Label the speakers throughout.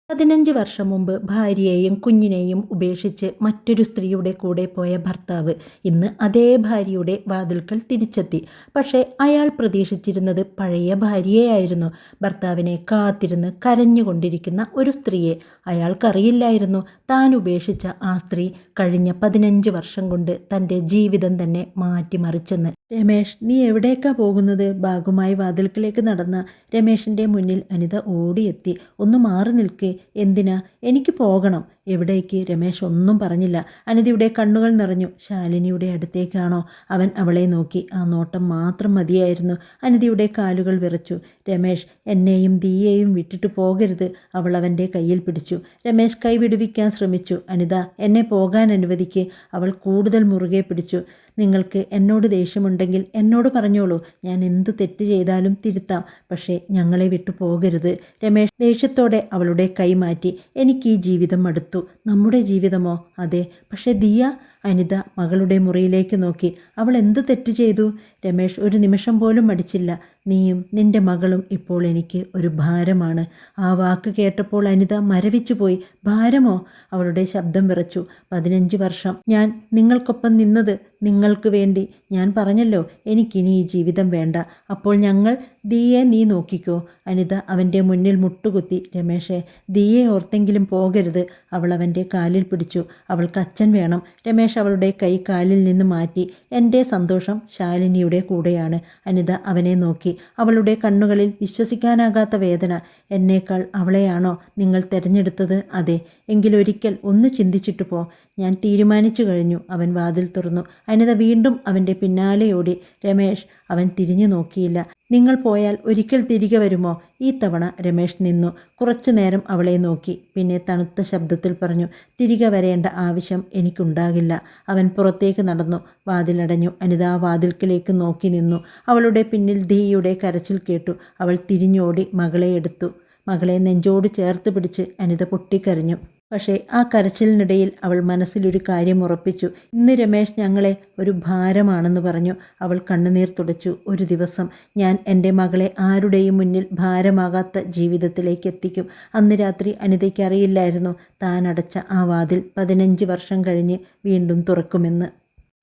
Speaker 1: 15 വർഷം മുമ്പ് ഭാര്യയെയും കുഞ്ഞിനെയും ഉപേക്ഷിച്ച് മറ്റൊരു സ്ത്രീയുടെ കൂടെ പോയ ഭർത്താവ് ഇന്ന് അതേ ഭാര്യയുടെ വാതിൽക്കൽ തിരിച്ചെത്തി. പക്ഷേ അയാൾ പ്രതീക്ഷിച്ചിരുന്നത് പഴയ ഭാര്യയായിരുന്നു. ഭർത്താവിനെ കാത്തിരുന്ന് കരഞ്ഞുകൊണ്ടിരിക്കുന്ന ഒരു സ്ത്രീയെ. അയാൾക്കറിയില്ലായിരുന്നു താൻ ഉപേക്ഷിച്ച ആ സ്ത്രീ കഴിഞ്ഞ 15 വർഷം കൊണ്ട് തൻ്റെ ജീവിതം തന്നെ മാറ്റിമറിച്ചെന്ന്. രമേഷ്, നീ എവിടേക്കാ പോകുന്നത്? ബാഗുമായി വാതിൽക്കലേക്ക് നടന്ന രമേഷിൻ്റെ മുന്നിൽ അനിത ഓടിയെത്തി. ഒന്ന് മാറി നിൽക്ക്. എന്തിനാ? എനിക്ക് പോകണം. എവിടേക്ക്? രമേഷ് ഒന്നും പറഞ്ഞില്ല. അനിതയുടെ കണ്ണുകൾ നിറഞ്ഞു. ശാലിനിയുടെ അടുത്തേക്കാണോ? അവൻ അവളെ നോക്കി. ആ നോട്ടം മാത്രം മതിയായിരുന്നു. അനിതയുടെ കാലുകൾ വിറച്ചു. രമേഷ്, എന്നെയും ദിയെയും വിട്ടിട്ട് പോകരുത്. അവൾ അവൻ്റെ കയ്യിൽ പിടിച്ചു. രമേഷ് കൈ വിടുവിക്കാൻ ശ്രമിച്ചു. അനിത, എന്നെ പോകാൻ അനുവദിക്ക്. അവൾ കൂടുതൽ മുറുകെ പിടിച്ചു. നിങ്ങൾക്ക് എന്നോട് ദേഷ്യമുണ്ടെങ്കിൽ എന്നോട് പറഞ്ഞോളൂ. ഞാൻ എന്ത് തെറ്റ് ചെയ്താലും തിരുത്താം. പക്ഷേ ഞങ്ങളെ വിട്ടു പോകരുത്. രമേഷ് ദേഷ്യത്തോടെ അവളുടെ കൈ മാറ്റി. എനിക്ക് ഈ ജീവിതം മടുത്തു. നമ്മുടെ ജീവിതമോ? അതെ. പക്ഷേ ദിയ? അനിത മകളുടെ മുറിയിലേക്ക് നോക്കി. അവൾ എന്ത് തെറ്റ് ചെയ്തു? രമേഷ് ഒരു നിമിഷം പോലും മടിച്ചില്ല. നീയും നിന്റെ മകളും ഇപ്പോൾ എനിക്ക് ഒരു ഭാരമാണ്. ആ വാക്ക് കേട്ടപ്പോൾ അനിത മരവിച്ചു പോയി. ഭാരമോ? അവളുടെ ശബ്ദം വിറച്ചു. 15 വർഷം ഞാൻ നിങ്ങൾക്കൊപ്പം നിന്നത് നിങ്ങൾക്ക് വേണ്ടി. ഞാൻ പറഞ്ഞല്ലോ എനിക്കിനി ഈ ജീവിതം വേണ്ട. അപ്പോൾ ഞങ്ങൾ ദിയെ നീ നോക്കിക്കോ. അനിത അവൻ്റെ മുന്നിൽ മുട്ടുകുത്തി. രമേഷേ, ദിയെ ഓർത്തെങ്കിലും പോകരുത്. അവൾ അവൻ്റെ കാലിൽ പിടിച്ചു. അവൾക്ക് അച്ഛൻ വേണം. രമേഷ് അവളുടെ കൈ കാലിൽ നിന്ന് മാറ്റി. എൻ്റെ സന്തോഷം ശാലിനിയുടെ കൂടെയാണ്. അനിത അവനെ നോക്കി. അവളുടെ കണ്ണുകളിൽ വിശ്വസിക്കാനാകാത്ത വേദന. എന്നേക്കാൾ അവളെയാണോ നിങ്ങൾ തിരഞ്ഞെടുത്തത്? അതെ. എങ്കിലൊരിക്കൽ ഒന്ന് ചിന്തിച്ചിട്ട് പോ. ഞാൻ തീരുമാനിച്ചു കഴിഞ്ഞു. അവൻ വാതിൽ തുറന്നു. അനിത വീണ്ടും അവൻ്റെ പിന്നാലെ ഓടി. രമേഷ് അവൻ തിരിഞ്ഞു നോക്കിയില്ല. നിങ്ങൾ പോയാൽ ഒരിക്കൽ തിരികെ വരുമോ? ഈ തവണ രമേഷ് നിന്നു. കുറച്ചു നേരം അവളെ നോക്കി. പിന്നെ തണുത്ത ശബ്ദത്തിൽ പറഞ്ഞു, തിരികെ വരേണ്ട ആവശ്യം എനിക്കുണ്ടാകില്ല. അവൻ പുറത്തേക്ക് നടന്നു. വാതിലടഞ്ഞു. അനിത ആ വാതിൽക്കലേക്ക് നോക്കി നിന്നു. അവളുടെ പിന്നിൽ ധീയുടെ കരച്ചിൽ കേട്ടു. അവൾ തിരിഞ്ഞോടി മകളെ എടുത്തു. മകളെ നെഞ്ചോട് ചേർത്ത് പിടിച്ച് അനിത പൊട്ടിക്കരഞ്ഞു. പക്ഷേ ആ കരച്ചിലിനിടയിൽ അവൾ മനസ്സിലൊരു കാര്യം ഉറപ്പിച്ചു. ഇന്ന് രമേഷ് ഞങ്ങളെ ഒരു ഭാരമാണെന്ന് പറഞ്ഞു. അവൾ കണ്ണുനീർ തുടച്ചു. ഒരു ദിവസം ഞാൻ എൻ്റെ മകളെ ആരുടെയും മുന്നിൽ ഭാരമാകാത്ത ജീവിതത്തിലേക്ക് എത്തിക്കും. അന്ന് രാത്രി അനിതയ്ക്ക് അറിയില്ലായിരുന്നു താൻ അടച്ച ആ വാതിൽ 15 വർഷം കഴിഞ്ഞ് വീണ്ടും തുറക്കുമെന്ന്.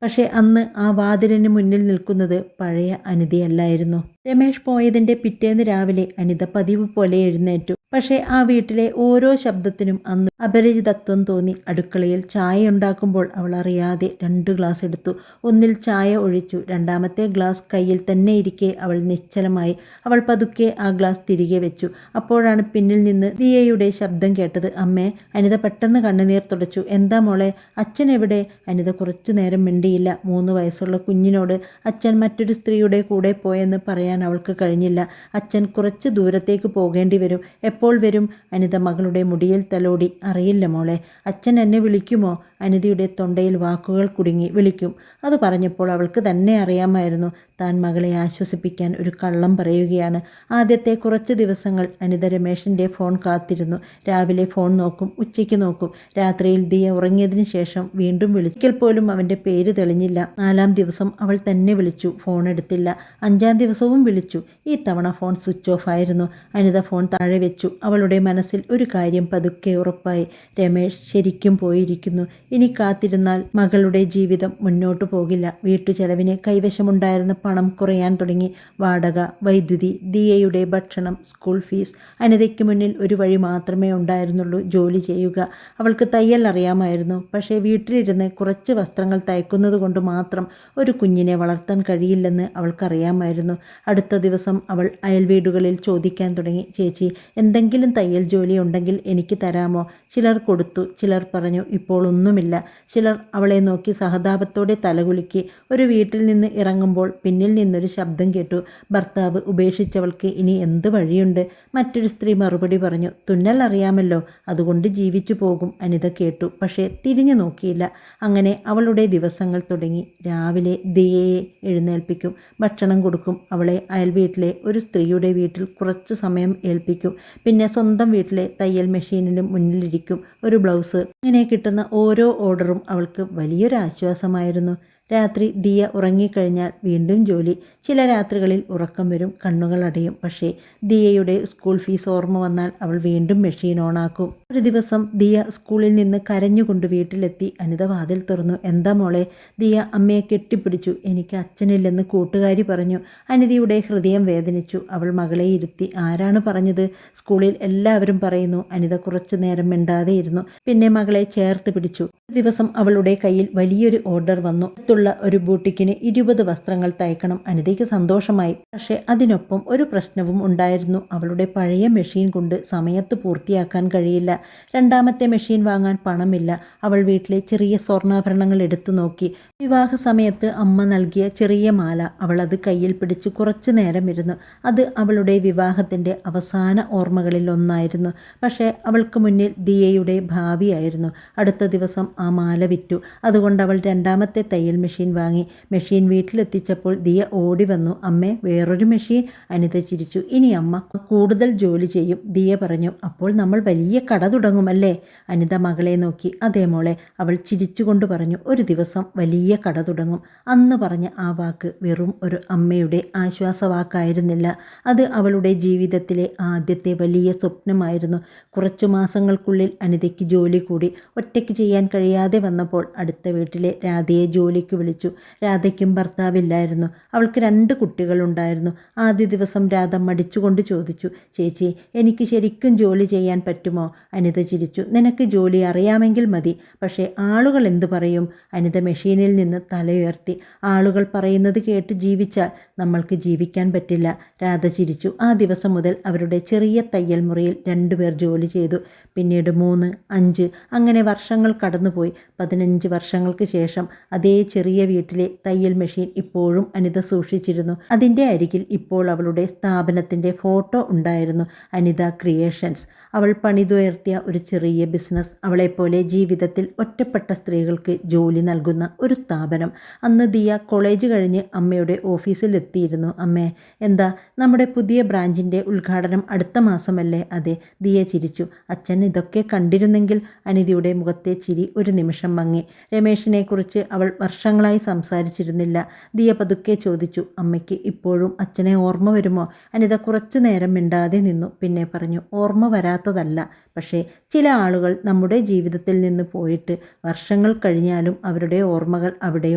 Speaker 1: പക്ഷേ അന്ന് ആ വാതിലിന് മുന്നിൽ നിൽക്കുന്നത് പഴയ അനിതയല്ലായിരുന്നു. രമേഷ് പോയതിൻ്റെ പിറ്റേന്ന് രാവിലെ അനിത പതിവ് പോലെ എഴുന്നേറ്റു. പക്ഷേ ആ വീട്ടിലെ ഓരോ ശബ്ദത്തിനും അന്ന് അപരിചിതത്വം തോന്നി. അടുക്കളയിൽ ചായ ഉണ്ടാക്കുമ്പോൾ അവൾ അറിയാതെ 2 ഗ്ലാസ് എടുത്തു. ഒന്നിൽ ചായ ഒഴിച്ചു. രണ്ടാമത്തെ ഗ്ലാസ് കയ്യിൽ തന്നെ ഇരിക്കെ അവൾ നിശ്ചലമായി. അവൾ പതുക്കെ ആ ഗ്ലാസ് തിരികെ വെച്ചു. അപ്പോഴാണ് പിന്നിൽ നിന്ന് ദിയയുടെ ശബ്ദം കേട്ടത്. അമ്മേ. അനിത പെട്ടെന്ന് കണ്ണുനീർ തുടച്ചു. എന്താ മോളെ? അച്ഛൻ എവിടെ? അനിത കുറച്ചു നേരം മിണ്ടിയില്ല. 3 വയസ്സുള്ള കുഞ്ഞിനോട് അച്ഛൻ മറ്റൊരു സ്ത്രീയുടെ കൂടെ പോയെന്ന് പറയാൻ അവൾക്ക് കഴിഞ്ഞില്ല. അച്ഛൻ കുറച്ച് ദൂരത്തേക്ക് പോകേണ്ടി വരും. എപ്പോൾ വരും? അനിത മകളുടെ മുടിയിൽ തലോടി. അറിയില്ല മോളെ. അച്ഛൻ എന്നെ വിളിക്കുമോ? അനിതയുടെ തൊണ്ടയിൽ വാക്കുകൾ കുടുങ്ങി. വിളിക്കും. അത് പറഞ്ഞപ്പോൾ അവൾക്ക് തന്നെ അറിയാമായിരുന്നു താൻ മകളെ ആശ്വസിപ്പിക്കാൻ ഒരു കള്ളം പറയുകയാണ്. ആദ്യത്തെ കുറച്ച് ദിവസങ്ങൾ അനിത രമേഷിൻ്റെ ഫോൺ കാത്തിരുന്നു. രാവിലെ ഫോൺ നോക്കും, ഉച്ചയ്ക്ക് നോക്കും. രാത്രിയിൽ ദിയ ഉറങ്ങിയതിന് ശേഷം വീണ്ടും വിളിക്കൽ പോലും അവൻ്റെ പേര് തെളിഞ്ഞില്ല. 4-ാം ദിവസം അവൾ തന്നെ വിളിച്ചു. ഫോൺ എടുത്തില്ല. 5-ാം ദിവസവും വിളിച്ചു. ഈ തവണ ഫോൺ സ്വിച്ച് ഓഫ് ആയിരുന്നു. അനിത ഫോൺ താഴെ വെച്ചു. അവളുടെ മനസ്സിൽ ഒരു കാര്യം പതുക്കെ ഉറപ്പായി. രമേഷ് ശരിക്കും പോയിരിക്കുന്നു. ഇനി കാത്തിരുന്നാൽ മകളുടെ ജീവിതം മുന്നോട്ടു പോകില്ല. വീട്ടുചെലവിന് കൈവശമുണ്ടായിരുന്ന പണം കുറയാൻ തുടങ്ങി. വാടക, വൈദ്യുതി, ദിയയുടെ ഭക്ഷണം, സ്കൂൾ ഫീസ്. അനിതയ്ക്ക് മുന്നിൽ ഒരു വഴി മാത്രമേ ഉണ്ടായിരുന്നുള്ളൂ, ജോലി ചെയ്യുക. അവൾക്ക് തയ്യൽ അറിയാമായിരുന്നു. പക്ഷേ വീട്ടിലിരുന്ന് കുറച്ച് വസ്ത്രങ്ങൾ തയ്ക്കുന്നത് കൊണ്ട് മാത്രം ഒരു കുഞ്ഞിനെ വളർത്താൻ കഴിയില്ലെന്ന് അവൾക്കറിയാമായിരുന്നു. അടുത്ത ദിവസം അവൾ അയൽവീടുകളിൽ ചോദിക്കാൻ തുടങ്ങി. ചേച്ചി, എന്തെങ്കിലും തയ്യൽ ജോലി ഉണ്ടെങ്കിൽ എനിക്ക് തരാമോ? ചിലർ കൊടുത്തു. ചിലർ പറഞ്ഞു ഇപ്പോൾ ഒന്നുമില്ല. ചിലർ അവളെ നോക്കി സഹതാപത്തോടെ തലകുലുക്കി. ഒരു വീട്ടിൽ നിന്ന് ഇറങ്ങുമ്പോൾ പിന്നിൽ നിന്നൊരു ശബ്ദം കേട്ടു. ഭർത്താവ് ഉപേക്ഷിച്ചവൾക്ക് ഇനി എന്ത് വഴിയുണ്ട്? മറ്റൊരു സ്ത്രീ മറുപടി പറഞ്ഞു. തുന്നൽ അറിയാമല്ലോ, അതുകൊണ്ട് ജീവിച്ചു പോകും. അനിത കേട്ടു. പക്ഷേ തിരിഞ്ഞു നോക്കിയില്ല. അങ്ങനെ അവളുടെ ദിവസങ്ങൾ തുടങ്ങി. രാവിലെ ദിയയെ എഴുന്നേൽപ്പിക്കും, ഭക്ഷണം കൊടുക്കും. അവളെ അയൽവീട്ടിലെ ഒരു സ്ത്രീയുടെ വീട്ടിൽ കുറച്ചു സമയം ഏൽപ്പിക്കും. പിന്നെ സ്വന്തം വീട്ടിലെ തയ്യൽ മെഷീനിന് മുന്നിലിരിക്കും. ഒരു ബ്ലൗസ്. ഇങ്ങനെ കിട്ടുന്ന ഓരോ ഓർഡറും അവൾക്ക് വലിയൊരു ആശ്വാസമായിരുന്നു. രാത്രി ദിയ ഉറങ്ങിക്കഴിഞ്ഞാൽ വീണ്ടും ജോലി. ചില രാത്രികളിൽ ഉറക്കം വരും, കണ്ണുകൾ അടയും. പക്ഷേ ദിയയുടെ സ്കൂൾ ഫീസ് ഓർമ്മ വന്നാൽ അവൾ വീണ്ടും മെഷീൻ ഓണാക്കും. ഒരു ദിവസം ദിയ സ്കൂളിൽ നിന്ന് കരഞ്ഞുകൊണ്ട് വീട്ടിലെത്തി. അനിത വാതിൽ തുറന്നു. എന്താ മോളെ? ദിയ അമ്മയെ കെട്ടിപ്പിടിച്ചു. എനിക്ക് അച്ഛനില്ലെന്ന് കൂട്ടുകാരി പറഞ്ഞു. അനിതയുടെ ഹൃദയം വേദനിച്ചു. അവൾ മകളെ ഇരുത്തി. ആരാണ് പറഞ്ഞത്? സ്കൂളിൽ എല്ലാവരും പറയുന്നു. അനിത കുറച്ചു നേരം മിണ്ടാതെ ഇരുന്നു. പിന്നെ മകളെ ചേർത്ത് പിടിച്ചു. ഒരു ദിവസം അവളുടെ കയ്യിൽ വലിയൊരു ഓർഡർ വന്നു. അടുത്തുള്ള ഒരു ബൂട്ടിക്കിന് 20 വസ്ത്രങ്ങൾ തയ്ക്കണം. അനിതയ്ക്ക് സന്തോഷമായി. പക്ഷേ അതിനൊപ്പം ഒരു പ്രശ്നവും ഉണ്ടായിരുന്നു. അവളുടെ പഴയ മെഷീൻ കൊണ്ട് സമയത്ത് പൂർത്തിയാക്കാൻ കഴിയില്ല. രണ്ടാമത്തെ മെഷീൻ വാങ്ങാൻ പണമില്ല. അവൾ വീട്ടിലെ ചെറിയ സ്വർണ്ണാഭരണങ്ങൾ എടുത്തു നോക്കി. വിവാഹ സമയത്ത് അമ്മ നൽകിയ ചെറിയ മാല. അവൾ അത് കയ്യിൽ പിടിച്ച് കുറച്ചു നേരം ഇരുന്നു. അത് അവളുടെ വിവാഹത്തിൻ്റെ അവസാന ഓർമ്മകളിൽ ഒന്നായിരുന്നു. പക്ഷേ അവൾക്ക് മുന്നിൽ ദിയയുടെ ഭാവിയായിരുന്നു. അടുത്ത ദിവസം ആ മാല വിറ്റു. അതുകൊണ്ട് അവൾ രണ്ടാമത്തെ തയ്യൽ മെഷീൻ വാങ്ങി. മെഷീൻ വീട്ടിലെത്തിച്ചപ്പോൾ ദിയ ഓടി വന്നു. അമ്മേ, വേറൊരു മെഷീൻ? അനിത ചിരിച്ചു. ഇനി അമ്മ കൂടുതൽ ജോലി ചെയ്യും, ദിയ പറഞ്ഞു. അപ്പോൾ നമ്മൾ വലിയ കട തുടങ്ങുമല്ലേ? അനിത മകളെ നോക്കി. അതേ മോളെ, അവൾ ചിരിച്ചുകൊണ്ട് പറഞ്ഞു. ഒരു ദിവസം വലിയ കട തുടങ്ങും. അന്ന് പറഞ്ഞ ആ വാക്ക് വെറും ഒരു അമ്മയുടെ ആശ്വാസവാക്കായിരുന്നില്ല. അത് അവളുടെ ജീവിതത്തിലെ ആദ്യത്തെ വലിയ സ്വപ്നമായിരുന്നു. കുറച്ചു മാസങ്ങൾക്കുള്ളിൽ അനിതയ്ക്ക് ജോലി കൂടി. ഒറ്റയ്ക്ക് ചെയ്യാൻ കഴിയാതെ വന്നപ്പോൾ അടുത്ത വീട്ടിലെ രാധയെ ജോലിക്ക് വിളിച്ചു. രാധയ്ക്കും ഭർത്താവില്ലായിരുന്നു. അവൾക്ക് 2 കുട്ടികളുണ്ടായിരുന്നു. ആദ്യ ദിവസം രാധ മടിച്ചുകൊണ്ട് ചോദിച്ചു, ചേച്ചി, എനിക്ക് ശരിക്കും ജോലി ചെയ്യാൻ പറ്റുമോ? അനിത ചിരിച്ചു. നിനക്ക് ജോലി അറിയാമെങ്കിൽ മതി. പക്ഷേ ആളുകൾ എന്തു പറയും? അനിത മെഷീനിൽ നിന്ന് തലയുയർത്തി. ആളുകൾ പറയുന്നത് കേട്ട് ജീവിച്ചാൽ നമ്മൾക്ക് ജീവിക്കാൻ പറ്റില്ല. രാധ ചിരിച്ചു. ആ ദിവസം മുതൽ അവരുടെ ചെറിയ തയ്യൽ മുറിയിൽ 2 പേർ ജോലി ചെയ്തു. പിന്നീട് 3, 5 അങ്ങനെ വർഷങ്ങൾ കടന്നുപോയി. 15 വർഷങ്ങൾക്ക് ശേഷം അതേ ചെറിയ വീട്ടിലെ തയ്യൽ മെഷീൻ ഇപ്പോഴും അനിത സൂക്ഷിച്ചിരുന്നു. അതിൻ്റെ അരികിൽ ഇപ്പോൾ അവളുടെ സ്ഥാപനത്തിൻ്റെ ഫോട്ടോ ഉണ്ടായിരുന്നു. അനിത ക്രിയേഷൻസ്. അവൾ പണിതുയർത്തിയ ഒരു ചെറിയ ബിസിനസ്. അവളെപ്പോലെ ജീവിതത്തിൽ ഒറ്റപ്പെട്ട സ്ത്രീകൾക്ക് ജോലി നൽകുന്ന ഒരു സ്ഥാപനം. അന്ന് ദിയ കോളേജ് കഴിഞ്ഞ് അമ്മയുടെ ഓഫീസിൽ എത്തിയിരുന്നു. അമ്മേ, എന്താ, നമ്മുടെ പുതിയ ബ്രാഞ്ചിൻ്റെ ഉദ്ഘാടനം അടുത്ത മാസമല്ലേ? അതെ, ദിയ ചിരിച്ചു. അച്ഛൻ ഇതൊക്കെ കണ്ടിരുന്നെങ്കിൽ. അനിതയുടെ മുഖത്തെ ചിരി ഒരു നിമിഷം മങ്ങി. രമേശിനെക്കുറിച്ച് അവൾ വർഷങ്ങളായി സംസാരിച്ചിരുന്നില്ല. ദിയ പതുക്കെ ചോദിച്ചു, അമ്മയ്ക്ക് ഇപ്പോഴും അച്ഛനെ ഓർമ്മ വരുമോ? അനിത കുറച്ചു നേരം മിണ്ടാതെ നിന്നു. പിന്നെ പറഞ്ഞു, ഓർമ്മ വരാത്തതല്ല. പക്ഷേ ചില ആളുകൾ നമ്മുടെ ജീവിതത്തിൽ നിന്ന് പോയിട്ട് വർഷങ്ങൾ കഴിഞ്ഞാലും അവരുടെ ഓർമ്മകൾ അവിടെ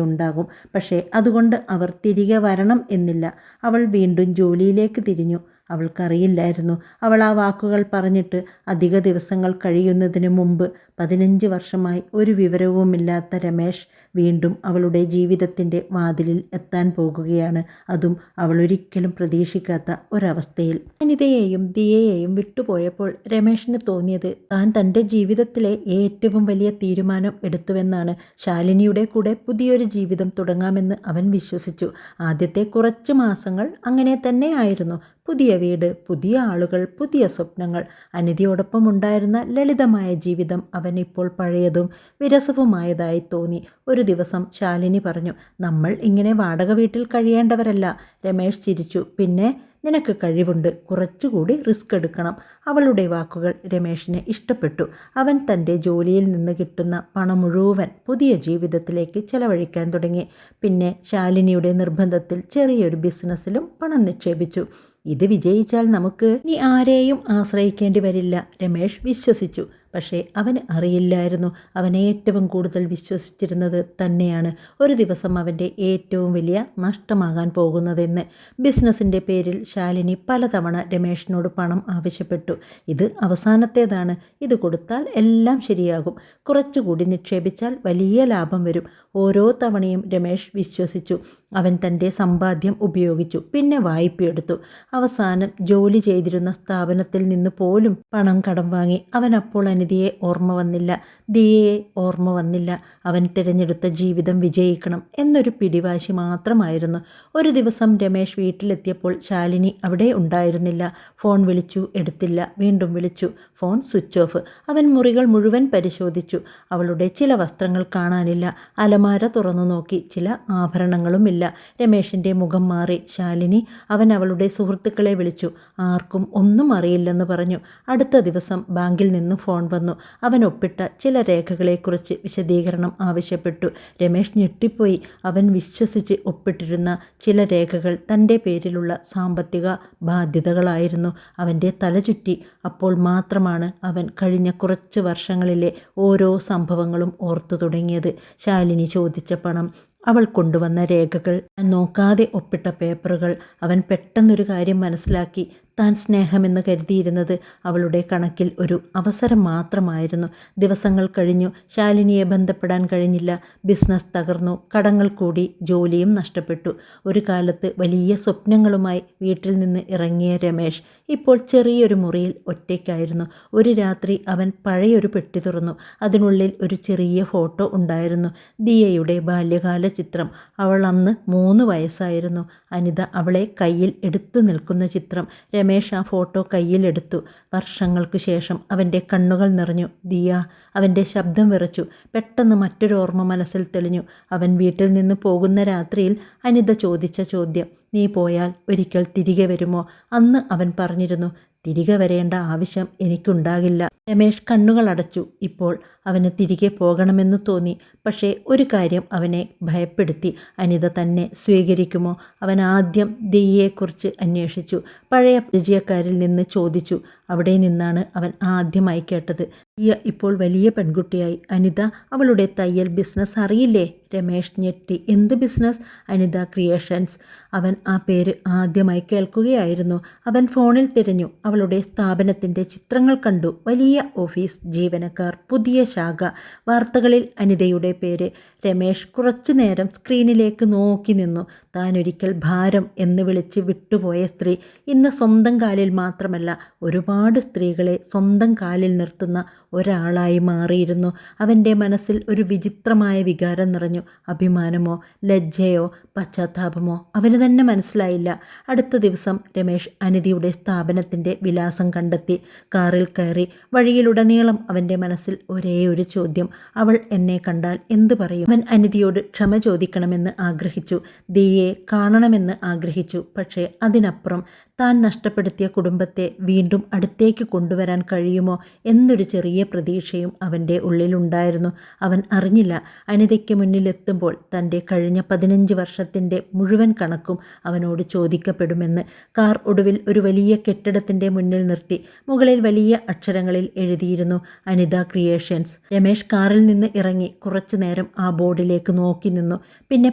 Speaker 1: ഉണ്ടാകും. പക്ഷേ അതുകൊണ്ട് അവർ തിരികെ വരണം എന്നില്ല. അവൾ വീണ്ടും ജോലിയിലേക്ക് തിരിഞ്ഞു. അവൾക്കറിയില്ലായിരുന്നു. അവൾ ആ വാക്കുകൾ പറഞ്ഞിട്ട് അധിക ദിവസങ്ങൾ കഴിയുന്നതിന് മുമ്പ് 15 വർഷമായി ഒരു വിവരവുമില്ലാത്ത രമേശ് വീണ്ടും അവളുടെ ജീവിതത്തിൻ്റെ വാതിലിൽ എത്താൻ പോകുകയാണ്. അതും അവൾ ഒരിക്കലും പ്രതീക്ഷിക്കാത്ത ഒരവസ്ഥയിൽ. അനിതയെയും ദിയയെയും വിട്ടുപോയപ്പോൾ രമേശിന് തോന്നിയത് താൻ തൻ്റെ ജീവിതത്തിലെ ഏറ്റവും വലിയ തീരുമാനം എടുത്തുവെന്നാണ്. ശാലിനിയുടെ കൂടെ പുതിയൊരു ജീവിതം തുടങ്ങാമെന്ന് അവൻ വിശ്വസിച്ചു. ആദ്യത്തെ കുറച്ച് മാസങ്ങൾ അങ്ങനെ തന്നെയായിരുന്നു. പുതിയ വീട്, പുതിയ ആളുകൾ, പുതിയ സ്വപ്നങ്ങൾ. അനിതയോടൊപ്പം ഉണ്ടായിരുന്ന ലളിതമായ ജീവിതം അവനിപ്പോൾ പഴയതും വിരസവുമായതായി തോന്നി. ഒരു ദിവസം ശാലിനി പറഞ്ഞു, നമ്മൾ ഇങ്ങനെ വാടക വീട്ടിൽ കഴിയേണ്ടവരല്ല. രമേശ് ചിരിച്ചു. പിന്നെ നിനക്ക് കഴിവുണ്ട്, കുറച്ചുകൂടി റിസ്ക് എടുക്കണം. അവളുടെ വാക്കുകൾ രമേശിന് ഇഷ്ടപ്പെട്ടു. അവൻ തൻ്റെ ജോലിയിൽ നിന്ന് കിട്ടുന്ന പണം മുഴുവൻ പുതിയ ജീവിതത്തിലേക്ക് ചെലവഴിക്കാൻ തുടങ്ങി. പിന്നെ ശാലിനിയുടെ നിർബന്ധത്തിൽ ചെറിയൊരു ബിസിനസ്സിലും പണം നിക്ഷേപിച്ചു. ഇത് വിജയിച്ചാൽ നമുക്ക് ഇനി ആരെയും ആശ്രയിക്കേണ്ടി വരില്ല, രമേശ് വിശ്വസിച്ചു. പക്ഷേ അവന് അറിയില്ലായിരുന്നു, അവൻ ഏറ്റവും കൂടുതൽ വിശ്വസിച്ചിരുന്നത് തന്നെയാണ് ഒരു ദിവസം അവൻ്റെ ഏറ്റവും വലിയ നഷ്ടമാകാൻ പോകുന്നതെന്ന്. ബിസിനസ്സിൻ്റെ പേരിൽ ശാലിനി പലതവണ രമേശിനോട് പണം ആവശ്യപ്പെട്ടു. ഇത് അവസാനത്തേതാണ്. ഇത് കൊടുത്താൽ എല്ലാം ശരിയാകും. കുറച്ചുകൂടി നിക്ഷേപിച്ചാൽ വലിയ ലാഭം വരും. ഓരോ തവണയും രമേശ് വിശ്വസിച്ചു. അവൻ തൻ്റെ സമ്പാദ്യം ഉപയോഗിച്ചു. പിന്നെ വായ്പയെടുത്തു. അവസാനം ജോലി ചെയ്തിരുന്ന സ്ഥാപനത്തിൽ നിന്ന് പോലും പണം കടം വാങ്ങി. അവൻ അപ്പോൾ അനിതയെ ഓർമ്മ വന്നില്ല, ദിയയെ ഓർമ്മ വന്നില്ല. അവൻ തിരഞ്ഞെടുത്ത ജീവിതം വിജയിക്കണം എന്നൊരു പിടിവാശി മാത്രമായിരുന്നു. ഒരു ദിവസം രമേശ് വീട്ടിലെത്തിയപ്പോൾ ശാലിനി അവിടെ ഉണ്ടായിരുന്നില്ല. ഫോൺ വിളിച്ചു, എടുത്തില്ല. വീണ്ടും വിളിച്ചു, ഫോൺ സ്വിച്ച് ഓഫ്. അവൻ മുറികൾ മുഴുവൻ പരിശോധിച്ചു. അവളുടെ ചില വസ്ത്രങ്ങൾ കാണാനില്ല. അലമാര തുറന്നു നോക്കി. ചില ആഭരണങ്ങളുമില്ല. അറിയില്ല. രമേശിൻ്റെ മുഖം മാറി. ശാലിനി, അവൻ അവളുടെ സുഹൃത്തുക്കളെ വിളിച്ചു. ആർക്കും ഒന്നും അറിയില്ലെന്ന് പറഞ്ഞു. അടുത്ത ദിവസം ബാങ്കിൽ നിന്ന് ഫോൺ വന്നു. അവൻ ഒപ്പിട്ട ചില രേഖകളെക്കുറിച്ച് വിശദീകരണം ആവശ്യപ്പെട്ടു. രമേശ് ഞെട്ടിപ്പോയി. അവൻ വിശ്വസിച്ച് ഒപ്പിട്ടിരുന്ന ചില രേഖകൾ തൻ്റെ പേരിലുള്ള സാമ്പത്തിക ബാധ്യതകളായിരുന്നു. അവൻ്റെ തല ചുറ്റി. അപ്പോൾ മാത്രമാണ് അവൻ കഴിഞ്ഞ കുറച്ച് വർഷങ്ങളിലെ ഓരോ സംഭവങ്ങളും ഓർത്തു തുടങ്ങിയത്. ശാലിനി ചോദിച്ച പണം, അവൾ കൊണ്ടുവന്ന രേഖകൾ, നോക്കാതെ ഒപ്പിട്ട പേപ്പറുകൾ. അവൻ പെട്ടെന്നൊരു കാര്യം മനസ്സിലാക്കി. താൻ സ്നേഹമെന്ന് കരുതിയിരുന്നത് അവളുടെ കണക്കിൽ ഒരു അവസരം മാത്രമായിരുന്നു. ദിവസങ്ങൾ കഴിഞ്ഞു. ശാലിനിയെ ബന്ധപ്പെടാൻ കഴിഞ്ഞില്ല. ബിസിനസ് തകർന്നു. കടങ്ങൾ കൂടി. ജോലിയും നഷ്ടപ്പെട്ടു. ഒരു കാലത്ത് വലിയ സ്വപ്നങ്ങളുമായി വീട്ടിൽ നിന്ന് ഇറങ്ങിയ രമേശ് ഇപ്പോൾ ചെറിയൊരു മുറിയിൽ ഒറ്റയ്ക്കായിരുന്നു. ഒരു രാത്രി അവൻ പഴയൊരു പെട്ടി തുറന്നു. അതിനുള്ളിൽ ഒരു ചെറിയ ഫോട്ടോ ഉണ്ടായിരുന്നു. ദിയയുടെ ബാല്യകാല ചിത്രം. അവൾ അന്ന് 3 വയസ്സായിരുന്നു. അനിത അവളെ കയ്യിൽ എടുത്തു നിൽക്കുന്ന ചിത്രം. രമേശ് ആ ഫോട്ടോ കയ്യിലെടുത്തു. വർഷങ്ങൾക്ക് ശേഷം അവൻ്റെ കണ്ണുകൾ നിറഞ്ഞു. ദിയ. അവൻ്റെ ശബ്ദം വിറച്ചു. പെട്ടെന്ന് മറ്റൊരു ഓർമ്മ മനസ്സിൽ തെളിഞ്ഞു. അവൻ വീട്ടിൽ നിന്ന് പോകുന്ന രാത്രിയിൽ അനിത ചോദിച്ച ചോദ്യം. നീ പോയാൽ ഒരിക്കൽ തിരികെ വരുമോ? അന്ന് അവൻ പറഞ്ഞിരുന്നു, തിരികെ വരേണ്ട ആവശ്യം എനിക്കുണ്ടാകില്ല. രമേശ് കണ്ണുകൾ അടച്ചു. ഇപ്പോൾ അവന് തിരികെ പോകണമെന്ന് തോന്നി. പക്ഷേ ഒരു കാര്യം അവനെ ഭയപ്പെടുത്തി. അനിത തന്നെ സ്വീകരിക്കുമോ? അവൻ ആദ്യം ദിയയെക്കുറിച്ച് അന്വേഷിച്ചു. പഴയ പരിചയക്കാരിൽ നിന്ന് ചോദിച്ചു. അവിടെ നിന്നാണ് അവൻ ആദ്യമായി കേട്ടത്, ദിയ ഇപ്പോൾ വലിയ പെൺകുട്ടിയായി. അനിത, അവളുടെ തയ്യൽ ബിസിനസ് അറിയില്ലേ? രമേശ് ഞെട്ടി. എന്ത് ബിസിനസ്? അനിത ക്രിയേഷൻസ്. അവൻ ആ പേര് ആദ്യമായി കേൾക്കുകയായിരുന്നു. അവൻ ഫോണിൽ തിരഞ്ഞു. അവളുടെ സ്ഥാപനത്തിൻ്റെ ചിത്രങ്ങൾ കണ്ടു. വലിയ ഓഫീസ്, ജീവനക്കാർ, പുതിയ ശാഖ. വാർത്തകളിൽ അനിതയുടെ പേര്. രമേശ് കുറച്ചു നേരം സ്ക്രീനിലേക്ക് നോക്കി നിന്നു. താനൊരിക്കൽ ഭാരം എന്ന് വിളിച്ച് വിട്ടുപോയ സ്ത്രീ ഇന്ന് സ്വന്തം കാലിൽ മാത്രമല്ല, ഒരുപാട് സ്ത്രീകളെ സ്വന്തം കാലിൽ നിർത്തുന്ന ഒരാളായി മാറിയിരുന്നു. അവൻ്റെ മനസ്സിൽ ഒരു വിചിത്രമായ വികാരം നിറഞ്ഞു. അഭിമാനമോ ലജ്ജയോ പശ്ചാത്താപമോ അവന് തന്നെ മനസ്സിലായില്ല. അടുത്ത ദിവസം രമേശ് അനിതയുടെ സ്ഥാപനത്തിൻ്റെ വിലാസം കണ്ടെത്തി. കാറിൽ കയറി. വഴിയിലുടനീളം അവൻ്റെ മനസ്സിൽ ഒരേ ഒരു ചോദ്യം, അവൾ എന്നെ കണ്ടാൽ എന്ത് പറയും? അവൻ അനിതയോട് ക്ഷമ ചോദിക്കണമെന്ന് ആഗ്രഹിച്ചു. ദിയയെ കാണണമെന്ന് ആഗ്രഹിച്ചു. പക്ഷേ അതിനപ്പുറം താൻ നഷ്ടപ്പെടുത്തിയ കുടുംബത്തെ വീണ്ടും അടുത്തേക്ക് കൊണ്ടുവരാൻ കഴിയുമോ എന്നൊരു ചെറിയ പ്രതീക്ഷയും അവൻ്റെ ഉള്ളിലുണ്ടായിരുന്നു. അവൻ അറിഞ്ഞില്ല, അനിതയ്ക്ക് മുന്നിലെത്തുമ്പോൾ തൻ്റെ കഴിഞ്ഞ 15 വർഷത്തിൻ്റെ മുഴുവൻ കണക്കും അവനോട് ചോദിക്കപ്പെടുമെന്ന്. കാർ ഒടുവിൽ ഒരു വലിയ കെട്ടിടത്തിൻ്റെ മുന്നിൽ നിർത്തി. മുകളിൽ വലിയ അക്ഷരങ്ങളിൽ എഴുതിയിരുന്നു, അനിത ക്രിയേഷൻസ്. രമേശ് കാറിൽ നിന്ന് ഇറങ്ങി കുറച്ചു നേരം ആ ബോർഡിലേക്ക് നോക്കി നിന്നു. പിന്നെ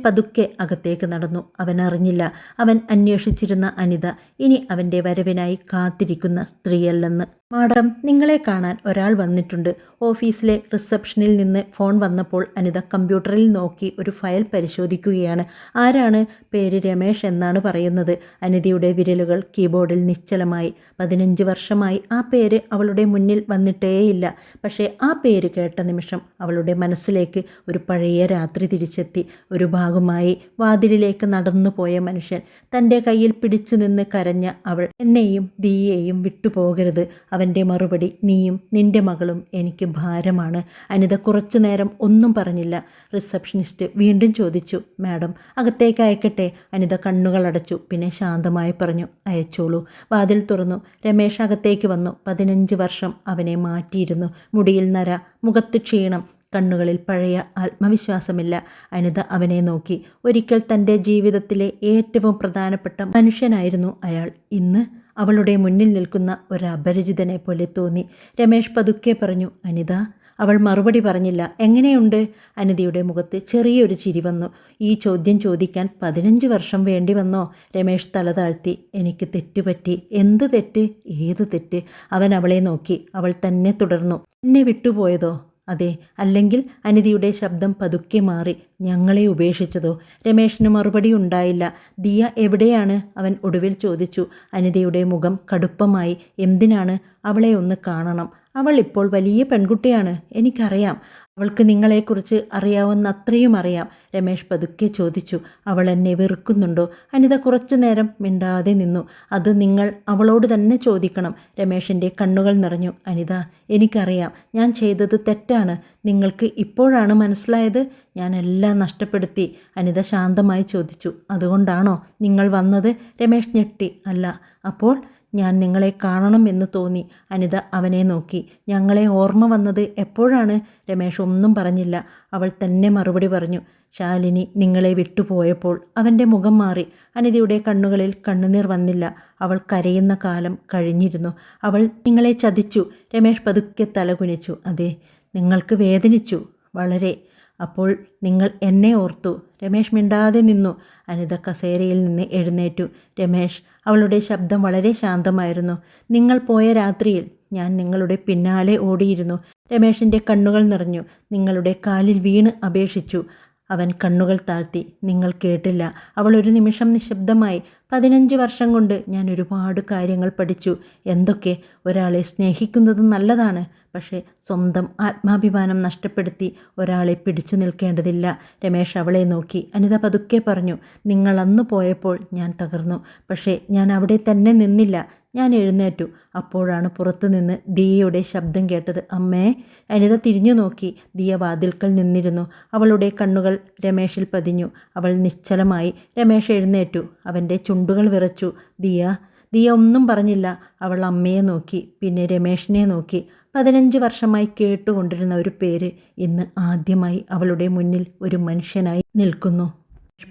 Speaker 1: പതുക്കെ അകത്തേക്ക് നടന്നു. അവൻ അറിഞ്ഞില്ല, അവൻ അന്വേഷിച്ചിരുന്ന അനിത ഇനി അവൻ്റെ വരവിനായി കാത്തിരിക്കുന്ന സ്ത്രീയല്ലെന്ന്. മാഡം, നിങ്ങളെ കാണാൻ ഒരാൾ വന്നിട്ടുണ്ട്. ഓഫീസിലെ റിസപ്ഷനിൽ നിന്ന് ഫോൺ വന്നപ്പോൾ അനിത കമ്പ്യൂട്ടറിൽ നോക്കി ഒരു ഫയൽ പരിശോധിക്കുകയാണ്. ആരാണ്? പേര് രമേശ് എന്നാണ് പറയുന്നത്. അനിതയുടെ വിരലുകൾ കീബോർഡിൽ നിശ്ചലമായി. 15 വർഷമായി ആ പേര് അവളുടെ മുന്നിൽ വന്നിട്ടേയില്ല. പക്ഷേ ആ പേര് കേട്ട നിമിഷം അവളുടെ മനസ്സിലേക്ക് ഒരു പഴയ രാത്രി തിരിച്ചെത്തി. ഒരു ഭാഗമായി വാതിലിലേക്ക് നടന്നു പോയ മനുഷ്യൻ. തൻ്റെ കയ്യിൽ പിടിച്ചു നിന്ന് കരഞ്ഞ അവൾ. എന്നെയും ദിയയെയും വിട്ടുപോകരുത്. അവൻ്റെ മറുപടി, നീയും നിന്റെ മകളും എനിക്ക് ഭാരമാണ്. അനിത കുറച്ചു നേരം ഒന്നും പറഞ്ഞില്ല. റിസപ്ഷനിസ്റ്റ് വീണ്ടും ചോദിച്ചു, മാഡം അകത്തേക്ക് അയക്കട്ടെ? അനിത കണ്ണുകൾ അടച്ചു. പിന്നെ ശാന്തമായി പറഞ്ഞു, അയച്ചോളൂ. വാതിൽ തുറന്നു. രമേശ് അകത്തേക്ക് വന്നു. 15 വർഷം അവനെ മാറ്റിയിരുന്നു. മുടിയിൽ നര, മുഖത്ത് ക്ഷീണം, കണ്ണുകളിൽ പഴയ ആത്മവിശ്വാസമില്ല. അനിത അവനെ നോക്കി. ഒരിക്കൽ തൻ്റെ ജീവിതത്തിലെ ഏറ്റവും പ്രധാനപ്പെട്ട മനുഷ്യനായിരുന്നു അയാൾ. ഇന്ന് അവളുടെ മുന്നിൽ നിൽക്കുന്ന ഒരു അപരിചിതനെ പോലെ തോന്നി. രമേശ് പതുക്കെ പറഞ്ഞു, അനിത. അവൾ മറുപടി പറഞ്ഞില്ല. എങ്ങനെയുണ്ട്? അനിതയുടെ മുഖത്ത് ചെറിയൊരു ചിരി വന്നു. ഈ ചോദ്യം ചോദിക്കാൻ 15 വർഷം വേണ്ടി വന്നോ? രമേശ് തല താഴ്ത്തി. എനിക്ക് തെറ്റുപറ്റി. എന്ത് തെറ്റ്? ഏത് തെറ്റ്? അവൻ അവളെ നോക്കി. അവൾ തന്നെ തുടർന്നു, എന്നെ വിട്ടുപോയതോ? അതെ. അല്ലെങ്കിൽ? അനിതയുടെ ശബ്ദം പതുക്കെ മാറി. ഞങ്ങളെ ഉപേക്ഷിച്ചതോ? രമേശിന് മറുപടി ഉണ്ടായില്ല. ദിയ എവിടെയാണ്? അവൻ ഒടുവിൽ ചോദിച്ചു. അനിതയുടെ മുഖം കടുപ്പമായി. എന്തിനാണ്? അവളെ ഒന്ന് കാണണം. അവൾ ഇപ്പോൾ വലിയ പെൺകുട്ടിയാണ്, എനിക്കറിയാം. അവൾക്ക് നിങ്ങളെക്കുറിച്ച് അറിയാവുന്ന അത്രയും അറിയാം. രമേഷ് പതുക്കെ ചോദിച്ചു. അവൾ എന്നെ വെറുക്കുന്നുണ്ടോ? അനിത കുറച്ചു നേരം മിണ്ടാതെ നിന്നു. അത് നിങ്ങൾ അവളോട് തന്നെ ചോദിക്കണം. രമേഷിൻ്റെ കണ്ണുകൾ നിറഞ്ഞു. അനിത, എനിക്കറിയാം ഞാൻ ചെയ്തത് തെറ്റാണ്. നിങ്ങൾക്ക് ഇപ്പോഴാണ് മനസ്സിലായത്? ഞാൻ എല്ലാം നഷ്ടപ്പെടുത്തി. അനിത ശാന്തമായി ചോദിച്ചു. അതുകൊണ്ടാണോ നിങ്ങൾ വന്നത്? രമേഷ് ഞെട്ടി. അല്ല. അപ്പോൾ ഞാൻ നിങ്ങളെ കാണണം എന്ന് തോന്നി. അനിത അവനെ നോക്കി. ഞങ്ങളെ ഓർമ്മ വന്നത് എപ്പോഴാണ്? രമേഷ് ഒന്നും പറഞ്ഞില്ല. അവൾ തന്നെ മറുപടി പറഞ്ഞു. ശാലിനി നിങ്ങളെ വിട്ടുപോയപ്പോൾ. അവൻ്റെ മുഖം മാറി. അനിതയുടെ കണ്ണുകളിൽ കണ്ണുനീർ വന്നില്ല. അവൾ കരയുന്ന കാലം കഴിഞ്ഞിരുന്നു. അവൾ നിങ്ങളെ ചതിച്ചു. രമേഷ് പതുക്കെ തലകുനിച്ചു. അതെ, നിങ്ങൾക്ക് വേദനിച്ചു വളരെ. അപ്പോൾ നിങ്ങൾ എന്നെ ഓർത്തു. രമേഷ് മിണ്ടാതെ നിന്നു. അനിത കസേരയിൽ നിന്ന് എഴുന്നേറ്റു. രമേഷ്, അവളുടെ ശബ്ദം വളരെ ശാന്തമായിരുന്നു. നിങ്ങൾ പോയ രാത്രിയിൽ ഞാൻ നിങ്ങളുടെ പിന്നാലെ ഓടിയിരുന്നു. രമേഷിൻ്റെ കണ്ണുകൾ നിറഞ്ഞു. നിങ്ങളുടെ കാലിൽ വീണ് അപേക്ഷിച്ചു. അവൻ കണ്ണുകൾ താഴ്ത്തി. നിങ്ങൾ കേട്ടില്ല. അവൾ ഒരു നിമിഷം നിശബ്ദമായി. 15 വർഷം കൊണ്ട് ഞാൻ ഒരുപാട് കാര്യങ്ങൾ പഠിച്ചു. എന്തൊക്കെ? ഒരാളെ സ്നേഹിക്കുന്നത് നല്ലതാണ്, പക്ഷേ സ്വന്തം ആത്മാഭിമാനം നഷ്ടപ്പെടുത്തി ഒരാളെ പിടിച്ചു നിൽക്കേണ്ടതില്ല. രമേഷ് അവളെ നോക്കി. അനിത പതുക്കെ പറഞ്ഞു. നിങ്ങൾ അന്ന് പോയപ്പോൾ ഞാൻ തകർന്നു. പക്ഷേ ഞാൻ അവിടെ തന്നെ നിന്നില്ല. ഞാൻ എഴുന്നേറ്റു. അപ്പോഴാണ് പുറത്തുനിന്ന് ദിയയുടെ ശബ്ദം കേട്ടത്. അമ്മേ. അനിത തിരിഞ്ഞു നോക്കി. ദിയ വാതിൽക്കൽ നിന്നിരുന്നു. അവളുടെ കണ്ണുകൾ രമേഷിൽ പതിഞ്ഞു. അവൾ നിശ്ചലമായി. രമേഷ് എഴുന്നേറ്റു. അവൻ്റെ ചുണ്ടുകൾ വിറച്ചു. ദിയ ഒന്നും പറഞ്ഞില്ല. അവൾ അമ്മയെ നോക്കി, പിന്നെ രമേഷിനെ നോക്കി. 15 വർഷമായി കേട്ടുകൊണ്ടിരുന്ന ഒരു പേര് ഇന്ന് ആദ്യമായി അവളുടെ മുന്നിൽ ഒരു മനുഷ്യനായി നിൽക്കുന്നു.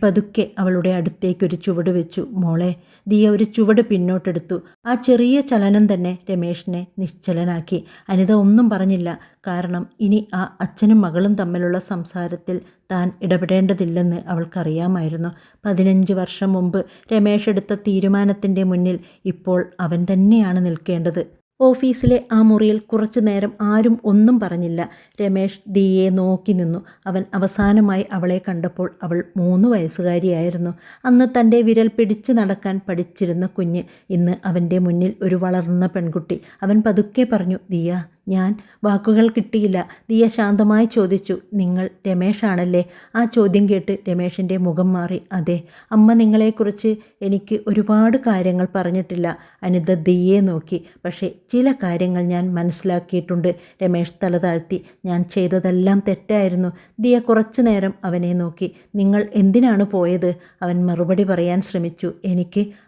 Speaker 1: പതുക്കെ അവളുടെ അടുത്തേക്കൊരു ചുവട് വെച്ചു. മോളെ. ദിയ ഒരു ചുവട് പിന്നോട്ടെടുത്തു. ആ ചെറിയ ചലനം തന്നെ രമേഷിനെ നിശ്ചലനാക്കി. അനിത ഒന്നും പറഞ്ഞില്ല. കാരണം ഇനി ആ അച്ഛനും മകളും തമ്മിലുള്ള സംസാരത്തിൽ താൻ ഇടപെടേണ്ടതില്ലെന്ന് അവൾക്കറിയാമായിരുന്നു. 15 വർഷം മുമ്പ് രമേഷ് എടുത്ത തീരുമാനത്തിൻ്റെ മുന്നിൽ ഇപ്പോൾ അവൻ തന്നെയാണ് നിൽക്കേണ്ടത്. ഓഫീസിലെ ആ മുറിയിൽ കുറച്ചു നേരം ആരും ഒന്നും പറഞ്ഞില്ല. രമേഷ് ദിയയെ നോക്കി നിന്നു. അവൻ അവസാനമായി അവളെ കണ്ടപ്പോൾ അവൾ 3 വയസ്സുകാരിയായിരുന്നു. അന്ന് തൻ്റെ വിരൽ പിടിച്ചു നടക്കാൻ പഠിച്ചിരുന്ന കുഞ്ഞ്. ഇന്ന് അവൻ്റെ മുന്നിൽ ഒരു വളർന്ന പെൺകുട്ടി. അവൻ പതുക്കെ പറഞ്ഞു. ദിയ. ഞാൻ വാക്കുകൾ കിട്ടിയില്ല. ദിയ ശാന്തമായി ചോദിച്ചു. നിങ്ങൾ രമേഷാണല്ലേ? ആ ചോദ്യം കേട്ട് രമേഷിൻ്റെ മുഖം മാറി. അതെ. അമ്മ നിങ്ങളെക്കുറിച്ച് എനിക്ക് ഒരുപാട് കാര്യങ്ങൾ പറഞ്ഞിട്ടില്ല. അനിത ദിയയെ നോക്കി. പക്ഷേ ചില കാര്യങ്ങൾ ഞാൻ മനസ്സിലാക്കിയിട്ടുണ്ട്. രമേഷ് തല താഴ്ത്തി. ഞാൻ ചെയ്തതെല്ലാം തെറ്റായിരുന്നു. ദിയ കുറച്ചു നേരം അവനെ നോക്കി. നിങ്ങൾ എന്തിനാണ് പോയത്? അവൻ മറുപടി പറയാൻ ശ്രമിച്ചു.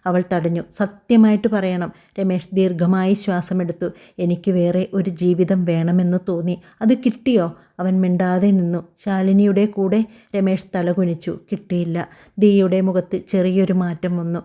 Speaker 1: അവൾ തടഞ്ഞു. സത്യമായിട്ട് പറയണം. രമേഷ് ദീർഘമായി ശ്വാസമെടുത്തു. എനിക്ക് വേറെ ഒരു ജീവിതം വേണമെന്ന് തോന്നി. അത് കിട്ടിയോ? അവൻ മിണ്ടാതെ നിന്നു. ശാലിനിയുടെ കൂടെ? രമേഷ് തലകുനിച്ചു. കിട്ടിയില്ല. ദിയയുടെ മുഖത്ത് ചെറിയൊരു മാറ്റം വന്നു.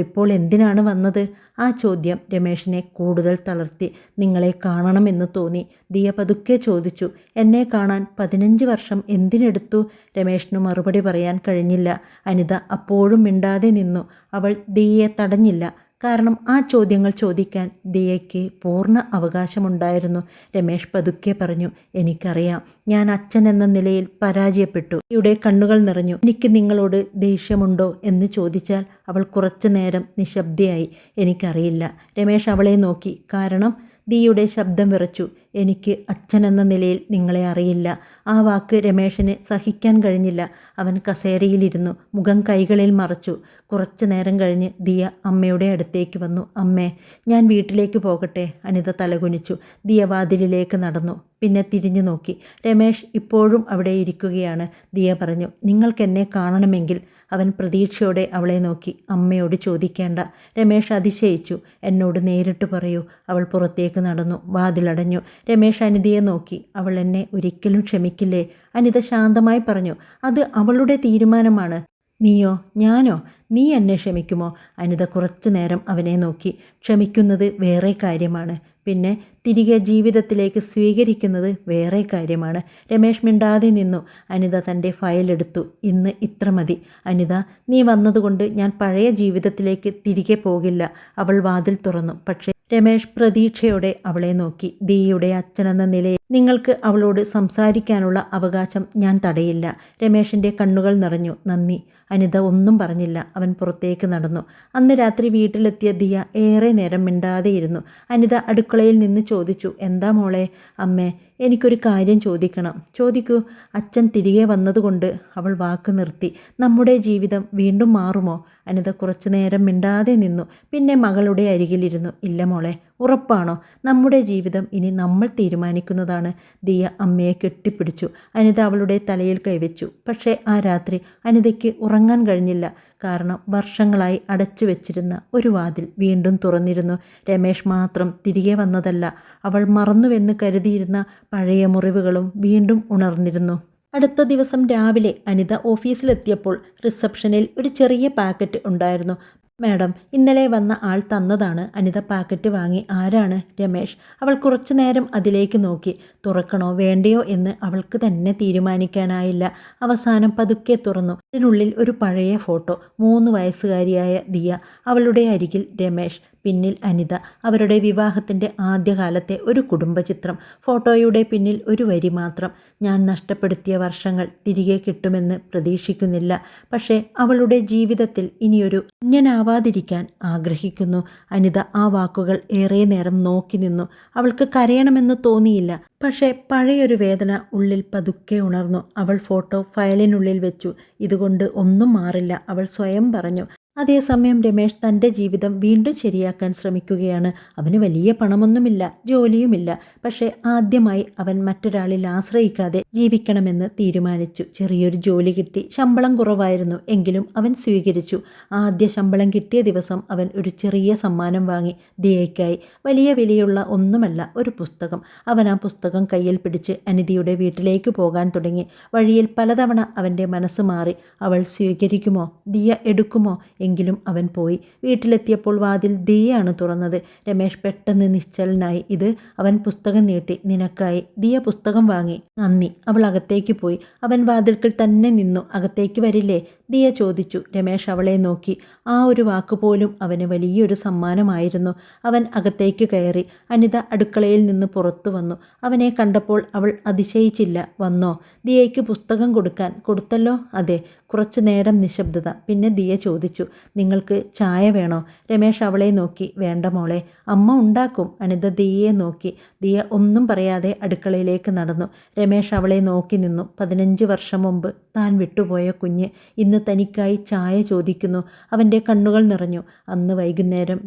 Speaker 1: ഇപ്പോൾ എന്തിനാണ് വന്നത്? ആ ചോദ്യം രമേഷിനെ കൂടുതൽ തളർത്തി. നിങ്ങളെ കാണണമെന്ന് തോന്നി. ദിയ പതുക്കെ ചോദിച്ചു. എന്നെ കാണാൻ 15 വർഷം എന്തിനെടുത്തു? രമേഷിന് മറുപടി പറയാൻ കഴിഞ്ഞില്ല. അനിത അപ്പോഴും മിണ്ടാതെ നിന്നു. അവൾ ദിയയെ തടഞ്ഞില്ല. കാരണം ആ ചോദ്യങ്ങൾ ചോദിക്കാൻ ദിയയ്ക്ക് പൂർണ്ണ അവകാശമുണ്ടായിരുന്നു. രമേഷ് പതുക്കെ പറഞ്ഞു. എനിക്കറിയാം. ഞാൻ അച്ഛൻ എന്ന നിലയിൽ പരാജയപ്പെട്ടു. ദിയയുടെ കണ്ണുകൾ നിറഞ്ഞു. എനിക്ക് നിങ്ങളോട് ദേഷ്യമുണ്ടോ എന്ന് ചോദിച്ചാൽ അവൾ കുറച്ചു നേരം നിശബ്ദയായി. എനിക്കറിയില്ല. രമേഷ് അവളെ നോക്കി. കാരണം? ദിയയുടെ ശബ്ദം വിറച്ചു. എനിക്ക് അച്ഛൻ എന്ന നിലയിൽ നിങ്ങളെ അറിയില്ല. ആ വാക്ക് രമേഷിന് സഹിക്കാൻ കഴിഞ്ഞില്ല. അവൻ കസേരയിലിരുന്നു. മുഖം കൈകളിൽ മറച്ചു. കുറച്ചു നേരം കഴിഞ്ഞ് ദിയ അമ്മയുടെ അടുത്തേക്ക് വന്നു. അമ്മേ, ഞാൻ വീട്ടിലേക്ക് പോകട്ടെ? അനിത തലകുനിച്ചു. ദിയ വാതിലിലേക്ക് നടന്നു. പിന്നെ തിരിഞ്ഞു നോക്കി. രമേഷ് ഇപ്പോഴും അവിടെ ഇരിക്കുകയാണ്. ദിയ പറഞ്ഞു. നിങ്ങൾക്കെന്നെ കാണണമെങ്കിൽ. അവൻ പ്രതീക്ഷയോടെ അവളെ നോക്കി. അമ്മയോട് ചോദിക്കേണ്ട. രമേഷ് അതിശയിച്ചു. എന്നോട് നേരിട്ട് പറയൂ. അവൾ പുറത്തേക്ക് നടന്നു. വാതിലടഞ്ഞു. രമേഷ് അനിതയെ നോക്കി. അവൾ എന്നെ ഒരിക്കലും ക്ഷമിക്കില്ലേ? അനിത ശാന്തമായി പറഞ്ഞു. അത് അവളുടെ തീരുമാനമാണ്. നീയോ? ഞാനോ? നീ എന്നെ ക്ഷമിക്കുമോ? അനിത കുറച്ചു നേരം അവനെ നോക്കി. ക്ഷമിക്കുന്നത് വേറെ കാര്യമാണ്. പിന്നെ തിരികെ ജീവിതത്തിലേക്ക് സ്വീകരിക്കുന്നത് വേറെ കാര്യമാണ്. രമേഷ് മിണ്ടാതെ നിന്നു. അനിത തൻ്റെ ഫയലെടുത്തു. ഇന്ന് ഇത്ര മതി. അനിത, നീ വന്നതുകൊണ്ട് ഞാൻ പഴയ ജീവിതത്തിലേക്ക് തിരികെ പോകില്ല. അവൾ വാതിൽ തുറന്നു. പക്ഷേ രമേഷ് പ്രതീക്ഷയോടെ അവളെ നോക്കി. ദിയയുടെ അച്ഛനെന്ന നിലയിൽ നിങ്ങൾക്ക് അവളോട് സംസാരിക്കാനുള്ള അവകാശം ഞാൻ തടയില്ല. രമേഷിൻ്റെ കണ്ണുകൾ നിറഞ്ഞു. നന്ദി. അനിത ഒന്നും പറഞ്ഞില്ല. അവൻ പുറത്തേക്ക് നടന്നു. അന്ന് രാത്രി വീട്ടിലെത്തിയ ദിയ ഏറെ നേരം മിണ്ടാതെയിരുന്നു. അനിത അടുക്കളയിൽ നിന്ന് ചോദിച്ചു, എന്താ മോളെ? അമ്മേ, എനിക്കൊരു കാര്യം ചോദിക്കണം. ചോദിക്കൂ. അച്ഛൻ തിരികെ വന്നതുകൊണ്ട് അവൾ വാക്ക് നിർത്തി. നമ്മുടെ ജീവിതം വീണ്ടും മാറുമോ? അനിത കുറച്ചു നേരം മിണ്ടാതെ നിന്നു. പിന്നെ മകളുടെ അരികിലിരുന്നു. ഇല്ല മോളെ, ഉറപ്പാണോ? നമ്മുടെ ജീവിതം ഇനി നമ്മൾ തീരുമാനിക്കുന്നതാണ്. ദിയ അമ്മയെ കെട്ടിപ്പിടിച്ചു. അനിത അവളുടെ തലയിൽ കൈവച്ചു. പക്ഷേ ആ രാത്രി അനിതയ്ക്ക് ഉറങ്ങാൻ കഴിഞ്ഞില്ല. കാരണം വർഷങ്ങളായി അടച്ചു വെച്ചിരുന്ന ഒരു വാതിൽ വീണ്ടും തുറന്നിരുന്നു. രമേഷ് മാത്രം തിരികെ വന്നതല്ല, അവൾ മറന്നുവെന്ന് കരുതിയിരുന്ന പഴയ മുറിവുകളും വീണ്ടും ഉണർന്നിരുന്നു. അടുത്ത ദിവസം രാവിലെ അനിത ഓഫീസിലെത്തിയപ്പോൾ റിസപ്ഷനിൽ ഒരു ചെറിയ പാക്കറ്റ് ഉണ്ടായിരുന്നു. മാഡം, ഇന്നലെ വന്ന ആൾ തന്നതാണ്. അനിത പാക്കറ്റ് വാങ്ങി. ആരാണ്? രമേഷ്. അവൾ കുറച്ചു നേരം അതിലേക്ക് നോക്കി. തുറക്കണോ വേണ്ടയോ എന്ന് അവൾക്ക് തന്നെ തീരുമാനിക്കാനായില്ല. അവസാനം പതുക്കെ തുറന്നു. അതിനുള്ളിൽ ഒരു പഴയ ഫോട്ടോ. 3 വയസ്സുകാരിയായ ദിയ, അവളുടെ അരികിൽ രമേഷ്, പിന്നിൽ അനിത. അവരുടെ വിവാഹത്തിൻ്റെ ആദ്യകാലത്തെ ഒരു കുടുംബചിത്രം. ഫോട്ടോയുടെ പിന്നിൽ ഒരു വരി മാത്രം. ഞാൻ നഷ്ടപ്പെടുത്തിയ വർഷങ്ങൾ തിരികെ കിട്ടുമെന്ന് പ്രതീക്ഷിക്കുന്നില്ല. പക്ഷേ അവളുടെ ജീവിതത്തിൽ ഇനിയൊരു അന്യനാവാതിരിക്കാൻ ആഗ്രഹിക്കുന്നു. അനിത ആ വാക്കുകൾ ഏറെ നേരം നോക്കി നിന്നു. അവൾക്ക് കരയണമെന്ന് തോന്നിയില്ല. പക്ഷേ പഴയൊരു വേദന ഉള്ളിൽ പതുക്കെ ഉണർന്നു. അവൾ ഫോട്ടോ ഫയലിനുള്ളിൽ വെച്ചു. ഇതുകൊണ്ട് ഒന്നും മാറില്ല, അവൾ സ്വയം പറഞ്ഞു. അതേസമയം രമേഷ് തൻ്റെ ജീവിതം വീണ്ടും ശരിയാക്കാൻ ശ്രമിക്കുകയാണ്. അവന് വലിയ പണമൊന്നുമില്ല, ജോലിയുമില്ല. പക്ഷേ ആദ്യമായി അവൻ മറ്റൊരാളിൽ ആശ്രയിക്കാതെ ജീവിക്കണമെന്ന് തീരുമാനിച്ചു. ചെറിയൊരു ജോലി കിട്ടി. ശമ്പളം കുറവായിരുന്നു, എങ്കിലും അവൻ സ്വീകരിച്ചു. ആദ്യ ശമ്പളം കിട്ടിയ ദിവസം അവൻ ഒരു ചെറിയ സമ്മാനം വാങ്ങി. ദിയയ്ക്കായി. വലിയ വിലയുള്ള ഒന്നുമല്ല, ഒരു പുസ്തകം. അവൻ ആ പുസ്തകം കയ്യിൽ പിടിച്ച് അനിതയുടെ വീട്ടിലേക്ക് പോകാൻ തുടങ്ങി. വഴിയിൽ പലതവണ അവൻ്റെ മനസ്സ് മാറി. അവൾ സ്വീകരിക്കുമോ? ദിയ എടുക്കുമോ? എങ്കിലും അവൻ പോയി. വീട്ടിലെത്തിയപ്പോൾ വാതിൽ ദിയയാണ് തുറന്നത്. രമേഷ് പെട്ടെന്ന് നിശ്ചലനായി. ഇത്? അവൻ പുസ്തകം നീട്ടി. നിനക്കായി. ദിയ പുസ്തകം വാങ്ങി. നന്ദി. അവൾ അകത്തേക്ക് പോയി. അവൻ വാതിൽക്കൽ തന്നെ നിന്നു. അകത്തേക്ക് വരില്ലേ? ദിയ ചോദിച്ചു. രമേഷ് അവളെ നോക്കി. ആ ഒരു വാക്കുപോലും അവന് വലിയൊരു സമ്മാനമായിരുന്നു. അവൻ അകത്തേക്ക് കയറി. അനിത അടുക്കളയിൽ നിന്ന് പുറത്തു വന്നു. അവനെ കണ്ടപ്പോൾ അവൾ അതിശയിച്ചില്ല. വന്നോ? ദിയയ്ക്ക് പുസ്തകം കൊടുക്കാൻ. കൊടുത്തല്ലോ? അതെ. കുറച്ചു നേരം നിശബ്ദത. പിന്നെ ദിയ ചോദിച്ചു, നിങ്ങൾക്ക് ചായ വേണോ? രമേഷ് അവളെ നോക്കി. വേണ്ട മോളെ, അമ്മ ഉണ്ടാക്കും. അനിത ദിയയെ നോക്കി. ദിയ ഒന്നും പറയാതെ അടുക്കളയിലേക്ക് നടന്നു. രമേഷ് അവളെ നോക്കി നിന്നു. 15 വർഷം മുമ്പ് താൻ വിട്ടുപോയ കുഞ്ഞ് ഇന്ന് തനിക്കായി ചായ ചോദിക്കുന്നു. അവൻ്റെ കണ്ണുകൾ നിറഞ്ഞു. അന്ന് വൈകുന്നേരം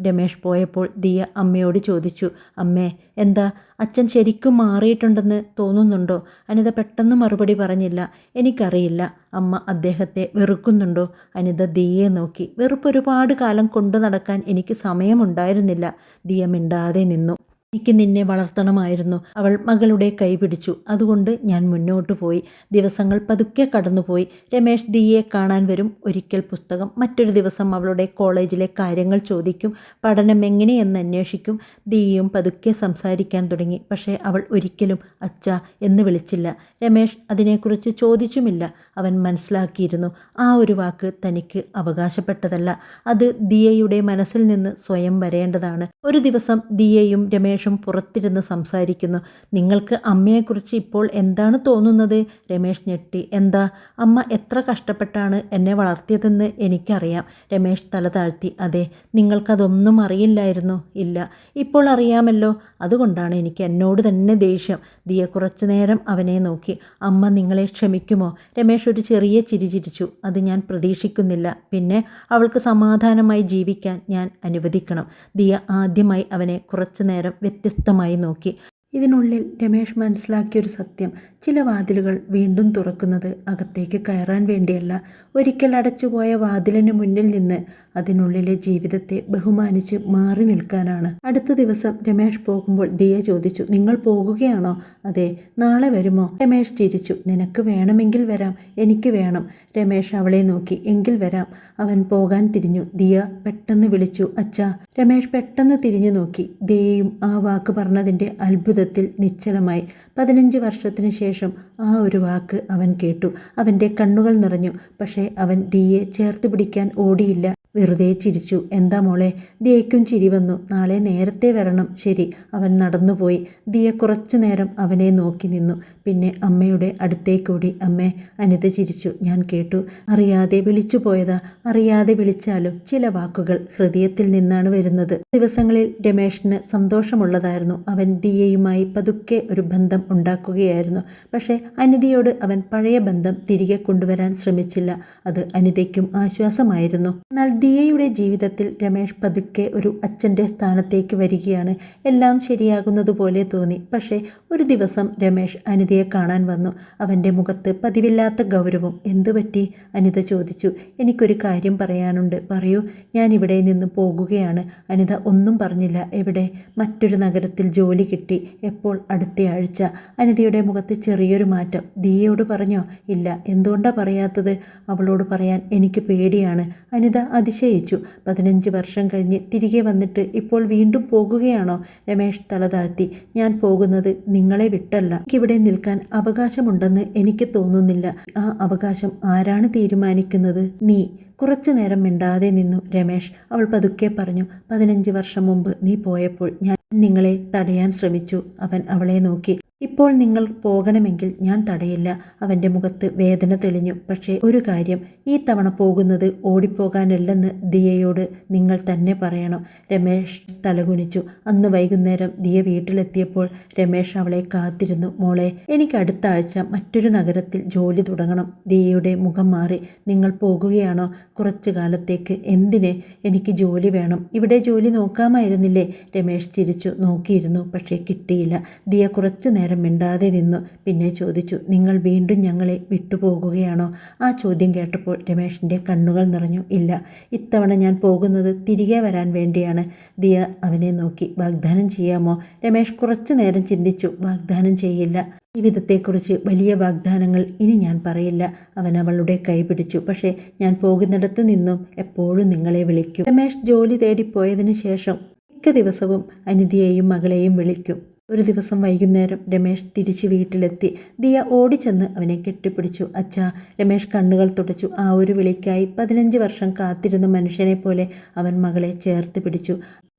Speaker 1: രമേഷ് പോയപ്പോൾ ദിയ അമ്മയോട് ചോദിച്ചു, അമ്മേ, എന്താ അച്ഛൻ ശരിക്കും മാറിയിട്ടുണ്ടെന്ന് തോന്നുന്നുണ്ടോ? അനിത പെട്ടെന്ന് മറുപടി പറഞ്ഞില്ല. എനിക്കറിയില്ല. അമ്മ അദ്ദേഹത്തെ വെറുക്കുന്നുണ്ടോ? അനിത ദിയയെ നോക്കി. വെറുപ്പ് ഒരുപാട് കാലം കൊണ്ടു നടക്കാൻ എനിക്ക് സമയമുണ്ടായിരുന്നില്ല. ദിയ മിണ്ടാതെ നിന്നു. എനിക്ക് നിന്നെ വളർത്തണമായിരുന്നു. അവൾ മകളുടെ കൈ പിടിച്ചു. അതുകൊണ്ട് ഞാൻ മുന്നോട്ട് പോയി. ദിവസങ്ങൾ പതുക്കെ കടന്നുപോയി. രമേഷ് ദിയയെ കാണാൻ വരും. ഒരിക്കൽ പുസ്തകം, മറ്റൊരു ദിവസം അവളുടെ കോളേജിലെ കാര്യങ്ങൾ ചോദിക്കും. പഠനം എങ്ങനെയെന്ന് അന്വേഷിക്കും. ദിയയും പതുക്കെ സംസാരിക്കാൻ തുടങ്ങി. പക്ഷേ അവൾ ഒരിക്കലും അച്ഛാ എന്ന് വിളിച്ചില്ല. രമേഷ് അതിനെക്കുറിച്ച് ചോദിച്ചുമില്ല. അവൻ മനസ്സിലാക്കിയിരുന്നു, ആ ഒരു വാക്ക് തനിക്ക് അവകാശപ്പെട്ടതല്ല. അത് ദിയയുടെ മനസ്സിൽ നിന്ന് സ്വയം വരേണ്ടതാണ്. ഒരു ദിവസം ദിയയും രമേഷും പുറത്തിരുന്ന് സംസാരിക്കുന്നു. നിങ്ങൾക്ക് അമ്മയെക്കുറിച്ച് ഇപ്പോൾ എന്താണ് തോന്നുന്നത്? രമേഷ് ഞെട്ടി. എന്താ? അമ്മ എത്ര കഷ്ടപ്പെട്ടാണ് എന്നെ വളർത്തിയതെന്ന് എനിക്കറിയാം. രമേഷ് തല താഴ്ത്തി. അതെ, നിങ്ങൾക്കതൊന്നും അറിയില്ലായിരുന്നു. ഇല്ല, ഇപ്പോൾ അറിയാമല്ലോ. അതുകൊണ്ടാണ് എനിക്ക് എന്നോട് തന്നെ ദേഷ്യം. ദിയ കുറച്ചു നേരം അവനെ നോക്കി. അമ്മ നിങ്ങളെ ക്ഷമിക്കുമോ? രമേഷ് ഒരു ചെറിയ ചിരി ചിരിച്ചു. അത് ഞാൻ പ്രതീക്ഷിക്കുന്നില്ല. പിന്നെ അവൾക്ക് സമാധാനമായി ജീവിക്കാൻ ഞാൻ അനുവദിക്കണം. ദിയ ആദ്യമായി അവനെ കുറച്ചു നേരം വ്യത്യസ്തമായി നോക്കി. ഇതിനുള്ളിൽ രമേഷ് മനസ്സിലാക്കിയൊരു സത്യം, ചില വാതിലുകൾ വീണ്ടും തുറക്കുന്നത് അകത്തേക്ക് കയറാൻ വേണ്ടിയല്ല, ഒരിക്കൽ അടച്ചുപോയ വാതിലിന് മുന്നിൽ നിന്ന് അതിനുള്ളിലെ ജീവിതത്തെ ബഹുമാനിച്ച് മാറി നിൽക്കാനാണ്. അടുത്ത ദിവസം രമേഷ് പോകുമ്പോൾ ദിയ ചോദിച്ചു, നിങ്ങൾ പോകുകയാണോ? അതെ. നാളെ വരുമോ? രമേഷ് ചിരിച്ചു. നിനക്ക് വേണമെങ്കിൽ വരാം. എനിക്ക് വേണം. രമേഷ് അവളെ നോക്കി. എങ്കിൽ വരാം. അവൻ പോകാൻ തിരിഞ്ഞു. ദിയ പെട്ടെന്ന് വിളിച്ചു, അച്ഛാ. രമേഷ് പെട്ടെന്ന് തിരിഞ്ഞു നോക്കി. ദിയയും ആ വാക്ക് പറഞ്ഞതിൻ്റെ അത്ഭുതത്തിൽ നിശ്ചലമായി. 15 വർഷത്തിന് ശേഷം ആ ഒരു വാക്ക് അവൻ കേട്ടു. അവൻ്റെ കണ്ണുകൾ നിറഞ്ഞു. പക്ഷേ അവൻ ദിയയെ ചേർത്ത് പിടിക്കാൻ ഓടിയില്ല. വെറുതെ ചിരിച്ചു. എന്താ മോളെ? ദിയയ്ക്കും ചിരി വന്നു. നാളെ നേരത്തെ വരണം. ശരി. അവൻ നടന്നുപോയി. ദിയ കുറച്ചു നേരം അവനെ നോക്കി നിന്നു. പിന്നെ അമ്മയുടെ അടുത്തേക്കൂടി. അമ്മേ. അനിത ചിരിച്ചു. ഞാൻ കേട്ടു. അറിയാതെ വിളിച്ചു പോയതാ. അറിയാതെ വിളിച്ചാലും ചില വാക്കുകൾ ഹൃദയത്തിൽ നിന്നാണ് വരുന്നത്. ദിവസങ്ങളിൽ രമേഷിന് സന്തോഷമുള്ളതായിരുന്നു. അവൻ ദിയയുമായി പതുക്കെ ഒരു ബന്ധം ഉണ്ടാക്കുകയായിരുന്നു. പക്ഷേ അനിതയോട് അവൻ പഴയ ബന്ധം തിരികെ കൊണ്ടുവരാൻ ശ്രമിച്ചില്ല. അത് അനിതയ്ക്കും ആശ്വാസമായിരുന്നു. എന്നാൽ ദിയയുടെ ജീവിതത്തിൽ രമേഷ് പതുക്കെ ഒരു അച്ഛൻ്റെ സ്ഥാനത്തേക്ക് വരികയാണ്. എല്ലാം ശരിയാകുന്നതുപോലെ തോന്നി. പക്ഷേ ഒരു ദിവസം രമേഷ് അനിതയെ കാണാൻ വന്നു. അവൻ്റെ മുഖത്ത് പതിവില്ലാത്ത ഗൗരവം. എന്തു പറ്റി? അനിത ചോദിച്ചു. എനിക്കൊരു കാര്യം പറയാനുണ്ട്. പറയൂ. ഞാൻ ഇവിടെ നിന്ന് പോകുകയാണ്. അനിത ഒന്നും പറഞ്ഞില്ല. എവിടെ? മറ്റൊരു നഗരത്തിൽ ജോലി കിട്ടി. എപ്പോൾ? അടുത്തയാഴ്ച. അനിതയുടെ മുഖത്ത് ചെറിയൊരു മാറ്റം. ദിയയോട് പറഞ്ഞോ? ഇല്ല. എന്തുകൊണ്ടാ പറയാത്തത്? അവളോട് പറയാൻ എനിക്ക് പേടിയാണ്. അനിത അതിശയിച്ചു. 15 വർഷം കഴിഞ്ഞ് തിരികെ വന്നിട്ട് ഇപ്പോൾ വീണ്ടും പോകുകയാണോ? രമേഷ് തല താഴ്ത്തി. ഞാൻ പോകുന്നത് നിങ്ങളെ വിട്ടല്ല. എനിക്കിവിടെ നിൽക്കാൻ അവകാശമുണ്ടെന്ന് എനിക്ക് തോന്നുന്നില്ല. ആ അവകാശം ആരാണ് തീരുമാനിക്കുന്നത്? നീ. കുറച്ചു നേരം മിണ്ടാതെ നിന്നു രമേഷ്. അവൾ പതുക്കെ പറഞ്ഞു. 15 വർഷം മുമ്പ് നീ പോയപ്പോൾ ഞാൻ നിങ്ങളെ തടയാൻ ശ്രമിച്ചു. അവൻ അവളെ നോക്കി. ഇപ്പോൾ നിങ്ങൾ പോകണമെങ്കിൽ ഞാൻ തടയില്ല. അവൻ്റെ മുഖത്ത് വേദന തെളിഞ്ഞു. പക്ഷേ ഒരു കാര്യം, ഈ തവണ പോകുന്നത് ഓടിപ്പോകാനല്ലെന്ന് ദിയയോട് നിങ്ങൾ തന്നെ പറയണം. രമേഷ് തലകുനിച്ചു. അന്ന് വൈകുന്നേരം ദിയ വീട്ടിലെത്തിയപ്പോൾ രമേഷ് അവളെ കാത്തിരുന്നു. മോളെ, എനിക്ക് അടുത്ത ആഴ്ച മറ്റൊരു നഗരത്തിൽ ജോലി തുടങ്ങണം. ദിയയുടെ മുഖം മാറി. നിങ്ങൾ പോകുകയാണോ? കുറച്ചു കാലത്തേക്ക്. എന്തിന്? എനിക്ക് ജോലി വേണം. ഇവിടെ ജോലി നോക്കാമായിരുന്നില്ലേ? രമേഷ് ചിരിച്ചു. നോക്കിയിരുന്നു. പക്ഷേ കിട്ടിയില്ല. ദിയ കുറച്ചു നേരം മിണ്ടാതെ നിന്നു. പിന്നെ ചോദിച്ചു. നിങ്ങൾ വീണ്ടും ഞങ്ങളെ വിട്ടുപോകുകയാണോ? ആ ചോദ്യം കേട്ടപ്പോൾ രമേഷിൻ്റെ കണ്ണുകൾ നിറഞ്ഞു. ഇല്ല, ഇത്തവണ ഞാൻ പോകുന്നത് തിരികെ വരാൻ വേണ്ടിയാണ്. ദിയ അവനെ നോക്കി. വാഗ്ദാനം ചെയ്യാമോ? രമേഷ് കുറച്ചു നേരം ചിന്തിച്ചു. വാഗ്ദാനം ചെയ്യില്ല. ജീവിതത്തെക്കുറിച്ച് വലിയ വാഗ്ദാനങ്ങൾ ഇനി ഞാൻ പറയില്ല. അവൻ അവളുടെ കൈ പിടിച്ചു. പക്ഷേ ഞാൻ പോകുന്നിടത്ത് നിന്നും എപ്പോഴും നിങ്ങളെ വിളിക്കും. രമേഷ് ജോലി തേടിപ്പോയതിനു ശേഷം മിക്ക ദിവസവും അനിതയെയും മകളെയും വിളിക്കും. ഒരു ദിവസം വൈകുന്നേരം രമേഷ് തിരിച്ച് വീട്ടിലെത്തി. ദിയ ഓടിച്ചെന്ന് അവനെ കെട്ടിപ്പിടിച്ചു. അച്ഛാ. രമേഷ് കണ്ണുകൾ തുടച്ചു. ആ ഒരു വിളിക്കായി 15 വർഷം കാത്തിരുന്ന മനുഷ്യനെ പോലെ അവൻ മകളെ ചേർത്ത് പിടിച്ചു.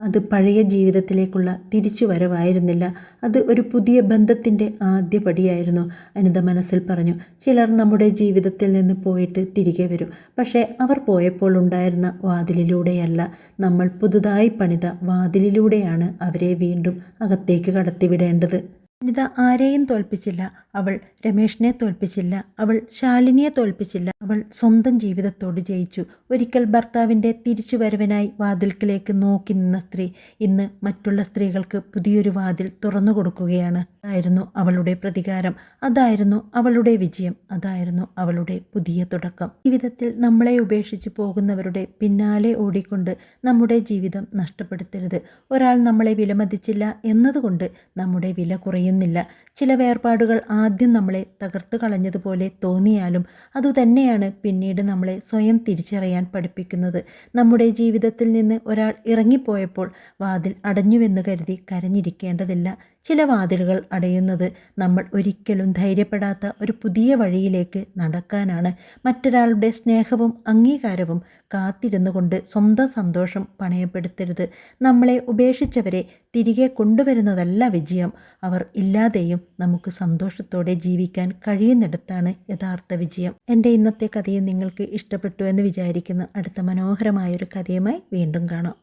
Speaker 1: അത് പഴയ ജീവിതത്തിലേക്കുള്ള തിരിച്ചുവരവായിരുന്നില്ല. അത് ഒരു പുതിയ ബന്ധത്തിൻ്റെ ആദ്യ പടിയായിരുന്നു. അനിത മനസ്സിൽ പറഞ്ഞു. ചിലർ നമ്മുടെ ജീവിതത്തിൽ നിന്ന് പോയിട്ട് തിരികെ വരും. പക്ഷേ അവർ പോയപ്പോൾ ഉണ്ടായിരുന്ന വാതിലിലൂടെയല്ല. നമ്മൾ പുതുതായി പണിത വാതിലിലൂടെയാണ് അവരെ വീണ്ടും അകത്തേക്ക് കടത്തിവിടേണ്ടത്. അനിത ആരെയും തോൽപ്പിച്ചില്ല. അവൾ രമേഷിനെ തോൽപ്പിച്ചില്ല. അവൾ ശാലിനിയെ തോൽപ്പിച്ചില്ല. അവൾ സ്വന്തം ജീവിതത്തോട് ജയിച്ചു. ഒരിക്കൽ ഭർത്താവിൻ്റെ തിരിച്ചുവരവിനായി വാതിൽക്കിലേക്ക് നോക്കി നിന്ന സ്ത്രീ ഇന്ന് മറ്റുള്ള സ്ത്രീകൾക്ക് പുതിയൊരു വാതിൽ തുറന്നു കൊടുക്കുകയാണ്. അതായിരുന്നു അവളുടെ പ്രതികാരം. അതായിരുന്നു അവളുടെ വിജയം. അതായിരുന്നു അവളുടെ പുതിയ തുടക്കം. ജീവിതത്തിൽ നമ്മളെ ഉപേക്ഷിച്ച് പോകുന്നവരുടെ പിന്നാലെ ഓടിക്കൊണ്ട് നമ്മുടെ ജീവിതം നഷ്ടപ്പെടുത്തരുത്. ഒരാൾ നമ്മളെ വിലമതിച്ചില്ല എന്നതുകൊണ്ട് നമ്മുടെ വില കുറയുന്നില്ല. ചില വേർപാടുകൾ ആദ്യം നമ്മളെ തകർത്തു കളഞ്ഞതുപോലെ തോന്നിയാലും അതുതന്നെയാണ് പിന്നീട് നമ്മളെ സ്വയം തിരിച്ചറിയാൻ പഠിപ്പിക്കുന്നത്. നമ്മുടെ ജീവിതത്തിൽ നിന്ന് ഒരാൾ ഇറങ്ങിപ്പോയപ്പോൾ വാതിൽ അടഞ്ഞുവെന്ന് കരുതി കരഞ്ഞിരിക്കേണ്ടതില്ല. ചില വാതിലുകൾ അടയുന്നത് നമ്മൾ ഒരിക്കലും ധൈര്യപ്പെടാത്ത ഒരു പുതിയ വഴിയിലേക്ക് നടക്കാനാണ്. മറ്റൊരാളുടെ സ്നേഹവും അംഗീകാരവും കാത്തിരുന്നു കൊണ്ട് സ്വന്തം സന്തോഷം പണയപ്പെടുത്തരുത്. നമ്മളെ ഉപേക്ഷിച്ചവരെ തിരികെ കൊണ്ടുവരുന്നതല്ല വിജയം. അവർ ഇല്ലാതെയും നമുക്ക് സന്തോഷത്തോടെ ജീവിക്കാൻ കഴിയുന്നിടത്താണ് യഥാർത്ഥ വിജയം. എൻ്റെ ഇന്നത്തെ കഥയും നിങ്ങൾക്ക് ഇഷ്ടപ്പെട്ടു എന്ന് വിചാരിക്കുന്നു. അടുത്ത മനോഹരമായൊരു കഥയുമായി വീണ്ടും കാണാം.